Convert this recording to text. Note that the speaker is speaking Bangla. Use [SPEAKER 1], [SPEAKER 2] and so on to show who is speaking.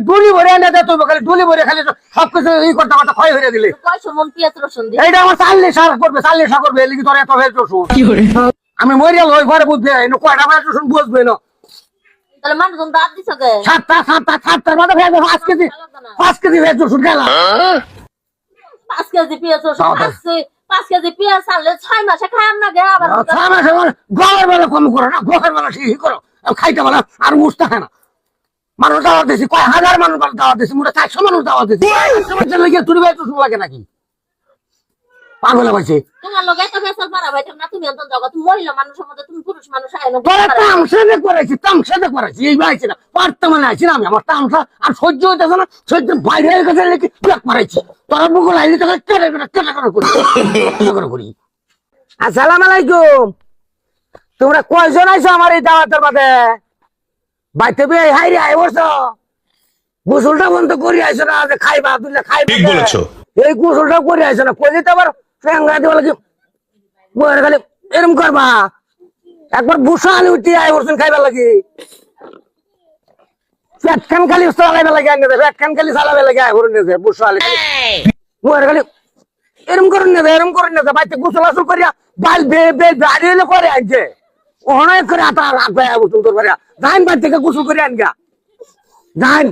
[SPEAKER 1] ডুলি ভরে এনে দে তুই খালি ডুলি ভরে খালি সবকিছু ই করতে করতে ক্ষয় হয়ে দিলে
[SPEAKER 2] কয়শো মন পেঁয়াজ রসুন দিয়ে
[SPEAKER 1] এইটা আমার 40 করবে এলিকি তোর এত ভেজ রসুন আমি মরিয়া লই ঘরে বুঝবে এনে কয়টা ভেজ রসুন বুঝবে না
[SPEAKER 2] তাহলে মানুষজন দাঁত দিছ কে
[SPEAKER 1] সাতটার মধ্যে ভেজ 5 কেজি ভেজ রসুন খেলাম
[SPEAKER 2] 5 কেজি পেঁয়াজ রসুন আছে 5 কেজি পেঁয়াজ আনলে 6 মাসে খাইম না গে আবার
[SPEAKER 1] 6 মাসে গড়ের বেলা কম করো না গড়ের বেলা ঠিক করো খাইতে বলা আর মুস্তা খায় না মানুষ দাওয়াত দিছি কয় হাজার মানুষ দাওয়াত দিছি মোটা 400 মানুষ দাওয়াত দিছি তুমি ভেজ রসুন লাগে নাকি পাগল হয়েছে
[SPEAKER 2] তোমার লগে এত ফেসাল পারা ভাই না তুমি অন্তত জগৎ মহিলা মানুষের মধ্যে তুমি পুরুষ মানুষ আইনো
[SPEAKER 1] তোরা তামসাতে করেছি এই বাইছে না বর্তমানে আছি না আমি আমার তামসা আর সহ্য হইতেছে না সহ্য বাইরে হয়ে গেছে নাকি ব্যাক মারাইছি তোরা বুকুল আইলি তোকে কেটে করি আসসালাম আলাইকুম তোমরা কয়জন আইছো আমার এই দাওয়াতের মাঝে বাইতে বে হাই রে আই বসো গোসলটা বন্ধ করি আইছো না যে খাইবা তুলে খাইবা
[SPEAKER 3] ঠিক বলেছো
[SPEAKER 1] এই গোসলটা করে আইছো না কইলে তো আবার ফ্যাংরা দিবা লাগি বইরে খালি এরম করবা একবার বুসা আনি উঠি আই বসুন খাইবা লাগি পেটখান খালি চালাইবা লাগে আনি দে পেটখান খালি চালাবে লাগে আই হরুন দে বুসা আলি বইরে খালি এরম করুন না বাইতে গোসল আসল করিয়া বাল বে বে দাঁড়িয়ে করে আনছে অনেক করে আতা রাখবে বসুন তোর করে যাইন বাড়ি থেকে গোসল করে আনগা যাইন